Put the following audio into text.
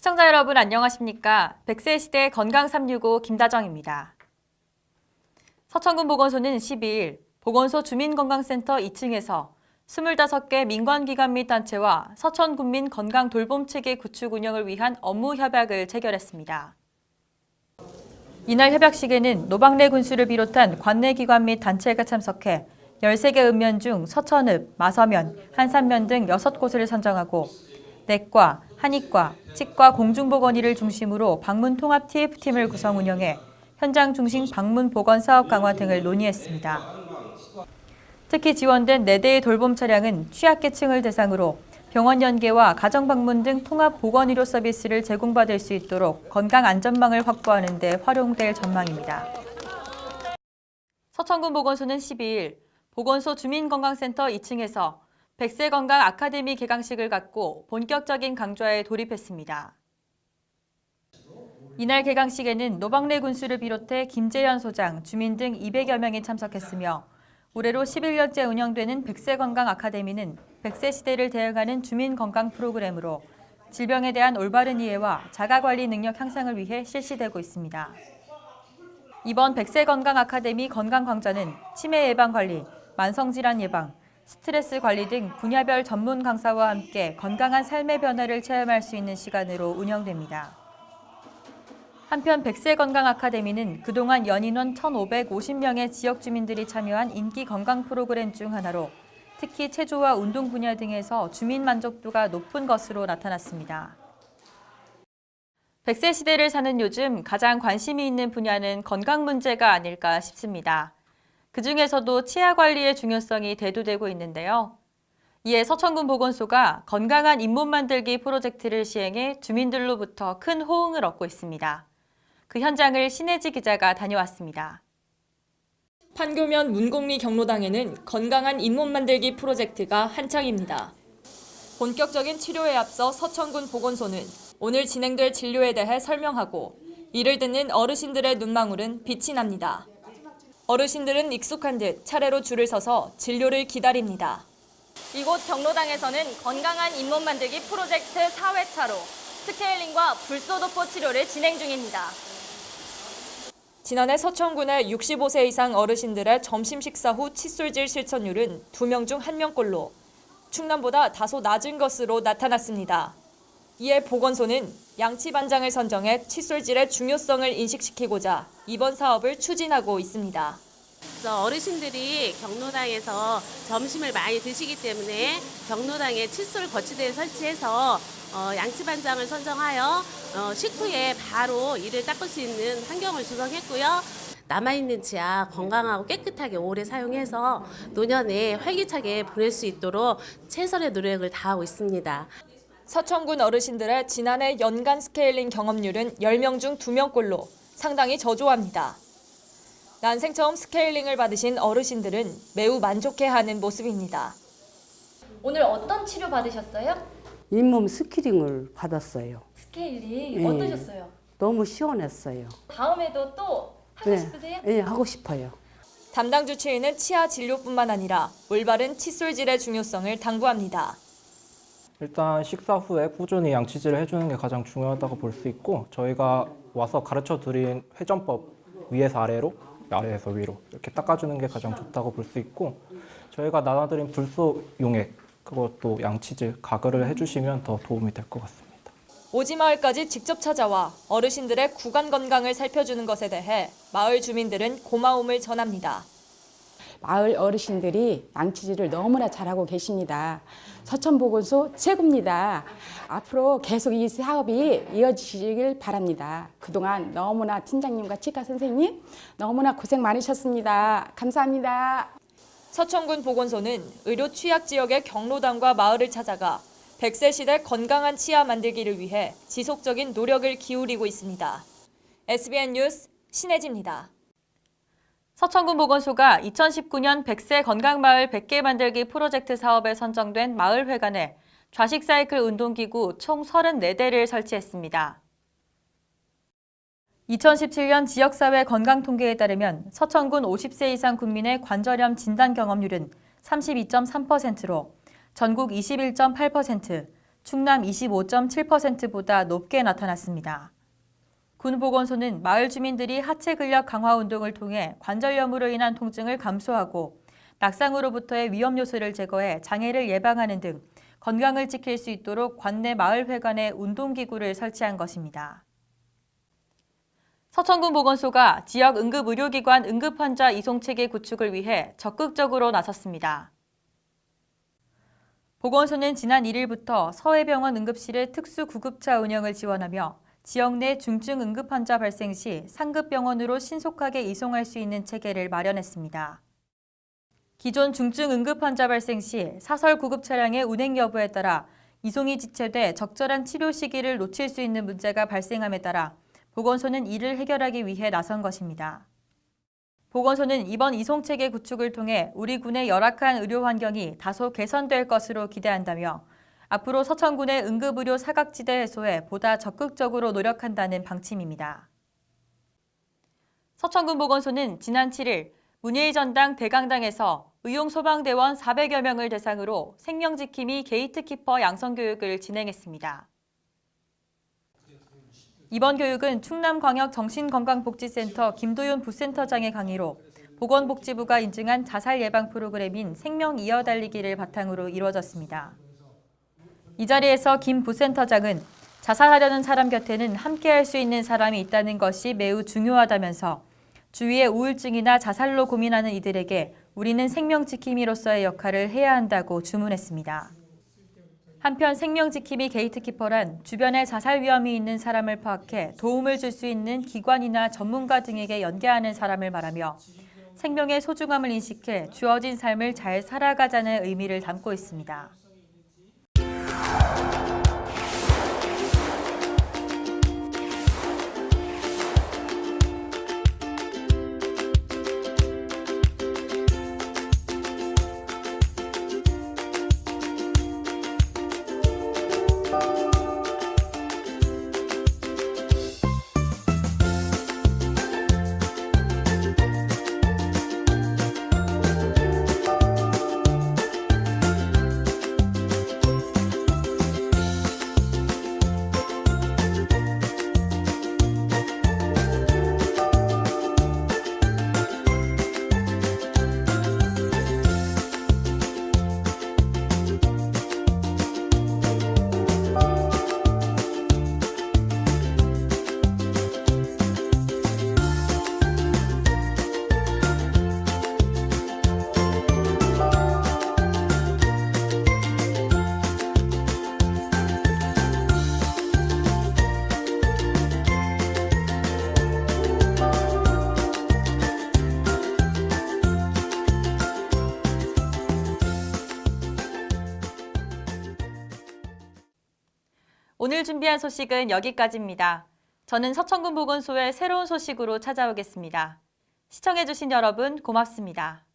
시청자 여러분 안녕하십니까? 100세 시대 건강 365 김다정입니다. 서천군 보건소는 12일 보건소 주민건강센터 2층에서 25개 민관기관 및 단체와 서천군민 건강 돌봄체계 구축 운영을 위한 업무 협약을 체결했습니다. 이날 협약식에는 노방래 군수를 비롯한 관내 기관 및 단체가 참석해 13개 읍면 중 서천읍, 마서면, 한산면 등 6곳을 선정하고 내과, 한의과, 치과 공중보건의를 중심으로 방문 통합 TF팀을 구성 운영해 현장 중심 방문 보건 사업 강화 등을 논의했습니다. 특히 지원된 4대의 돌봄 차량은 취약계층을 대상으로 병원 연계와 가정방문 등 통합 보건의료 서비스를 제공받을 수 있도록 건강 안전망을 확보하는 데 활용될 전망입니다. 서천군 보건소는 12일 보건소 주민건강센터 2층에서 100세 건강 아카데미 개강식을 갖고 본격적인 강좌에 돌입했습니다. 이날 개강식에는 노방래 군수를 비롯해 김재현 소장, 주민 등 200여 명이 참석했으며 올해로 11년째 운영되는 100세 건강 아카데미는 100세 시대를 대응하는 주민 건강 프로그램으로 질병에 대한 올바른 이해와 자가관리 능력 향상을 위해 실시되고 있습니다. 이번 100세 건강 아카데미 건강 강좌는 치매 예방 관리, 만성질환 예방, 스트레스 관리 등 분야별 전문 강사와 함께 건강한 삶의 변화를 체험할 수 있는 시간으로 운영됩니다. 한편 100세 건강 아카데미는 그동안 연인원 1,550명의 지역 주민들이 참여한 인기 건강 프로그램 중 하나로 특히 체조와 운동 분야 등에서 주민 만족도가 높은 것으로 나타났습니다. 100세 시대를 사는 요즘 가장 관심이 있는 분야는 건강 문제가 아닐까 싶습니다. 그중에서도 치아 관리의 중요성이 대두되고 있는데요. 이에 서천군 보건소가 건강한 잇몸 만들기 프로젝트를 시행해 주민들로부터 큰 호응을 얻고 있습니다. 그 현장을 신혜지 기자가 다녀왔습니다. 판교면 문곡리 경로당에는 건강한 잇몸 만들기 프로젝트가 한창입니다. 본격적인 치료에 앞서 서천군 보건소는 오늘 진행될 진료에 대해 설명하고 이를 듣는 어르신들의 눈망울은 빛이 납니다. 어르신들은 익숙한 듯 차례로 줄을 서서 진료를 기다립니다. 이곳 경로당에서는 건강한 잇몸 만들기 프로젝트 4회차로 스케일링과 불소도포 치료를 진행 중입니다. 지난해 서천군의 65세 이상 어르신들의 점심 식사 후 칫솔질 실천율은 2명 중 1명꼴로 충남보다 다소 낮은 것으로 나타났습니다. 이에 보건소는 양치 반장을 선정해 칫솔질의 중요성을 인식시키고자 이번 사업을 추진하고 있습니다. 어르신들이 경로당에서 점심을 많이 드시기 때문에 경로당에 칫솔 거치대를 설치해서 양치 반장을 선정하여 식후에 바로 이를 닦을 수 있는 환경을 조성했고요. 남아있는 치아 건강하고 깨끗하게 오래 사용해서 노년에 활기차게 보낼 수 있도록 최선의 노력을 다하고 있습니다. 서천군 어르신들의 지난해 연간 스케일링 경험률은 10명 중 2명꼴로 상당히 저조합니다. 난생 처음 스케일링을 받으신 어르신들은 매우 만족해하는 모습입니다. 오늘 어떤 치료 받으셨어요? 잇몸 스케일링을 받았어요. 스케일링 예. 어떠셨어요? 너무 시원했어요. 다음에도 또 하고 싶으세요? 네, 하고 싶어요. 담당 주치의는 치아 진료뿐만 아니라 올바른 칫솔질의 중요성을 당부합니다. 일단 식사 후에 꾸준히 양치질을 해주는 게 가장 중요하다고 볼 수 있고 저희가 와서 가르쳐드린 회전법 위에서 아래로, 아래에서 위로 이렇게 닦아주는 게 가장 좋다고 볼 수 있고 저희가 나눠드린 불소 용액 그것도 양치질, 가글을 해주시면 더 도움이 될 것 같습니다. 오지마을까지 직접 찾아와 어르신들의 구강 건강을 살펴주는 것에 대해 마을 주민들은 고마움을 전합니다. 마을 어르신들이 양치질을 너무나 잘하고 계십니다. 서천보건소 최고입니다. 앞으로 계속 이 사업이 이어지시길 바랍니다. 그동안 너무나 팀장님과 치과 선생님 너무나 고생 많으셨습니다. 감사합니다. 서천군 보건소는 의료 취약 지역의 경로당과 마을을 찾아가 100세 시대 건강한 치아 만들기를 위해 지속적인 노력을 기울이고 있습니다. SBN 뉴스 신혜지입니다. 서천군 보건소가 2019년 100세 건강마을 100개 만들기 프로젝트 사업에 선정된 마을회관에 좌식 사이클 운동기구 총 34대를 설치했습니다. 2017년 지역사회 건강통계에 따르면 서천군 50세 이상 국민의 관절염 진단 경험률은 32.3%로 전국 21.8%, 충남 25.7%보다 높게 나타났습니다. 군보건소는 마을 주민들이 하체 근력 강화 운동을 통해 관절염으로 인한 통증을 감소하고 낙상으로부터의 위험 요소를 제거해 장애를 예방하는 등 건강을 지킬 수 있도록 관내 마을회관에 운동기구를 설치한 것입니다. 서천군 보건소가 지역 응급의료기관 응급환자 이송체계 구축을 위해 적극적으로 나섰습니다. 보건소는 지난 1일부터 서해병원 응급실의 특수구급차 운영을 지원하며 지역 내 중증 응급환자 발생 시 상급병원으로 신속하게 이송할 수 있는 체계를 마련했습니다. 기존 중증 응급환자 발생 시 사설 구급 차량의 운행 여부에 따라 이송이 지체돼 적절한 치료 시기를 놓칠 수 있는 문제가 발생함에 따라 보건소는 이를 해결하기 위해 나선 것입니다. 보건소는 이번 이송체계 구축을 통해 우리 군의 열악한 의료 환경이 다소 개선될 것으로 기대한다며 앞으로 서천군의 응급의료 사각지대 해소에 보다 적극적으로 노력한다는 방침입니다. 서천군 보건소는 지난 7일 문예의 전당 대강당에서 의용소방대원 400여 명을 대상으로 생명지킴이 게이트키퍼 양성교육을 진행했습니다. 이번 교육은 충남광역정신건강복지센터 김도윤 부센터장의 강의로 보건복지부가 인증한 자살 예방 프로그램인 생명 이어달리기를 바탕으로 이루어졌습니다. 이 자리에서 김 부센터장은 자살하려는 사람 곁에는 함께할 수 있는 사람이 있다는 것이 매우 중요하다면서 주위의 우울증이나 자살로 고민하는 이들에게 우리는 생명지킴이로서의 역할을 해야 한다고 주문했습니다. 한편 생명지킴이 게이트키퍼란 주변에 자살 위험이 있는 사람을 파악해 도움을 줄 수 있는 기관이나 전문가 등에게 연계하는 사람을 말하며 생명의 소중함을 인식해 주어진 삶을 잘 살아가자는 의미를 담고 있습니다. 오늘 준비한 소식은 여기까지입니다. 저는 서천군 보건소의 새로운 소식으로 찾아오겠습니다. 시청해주신 여러분 고맙습니다.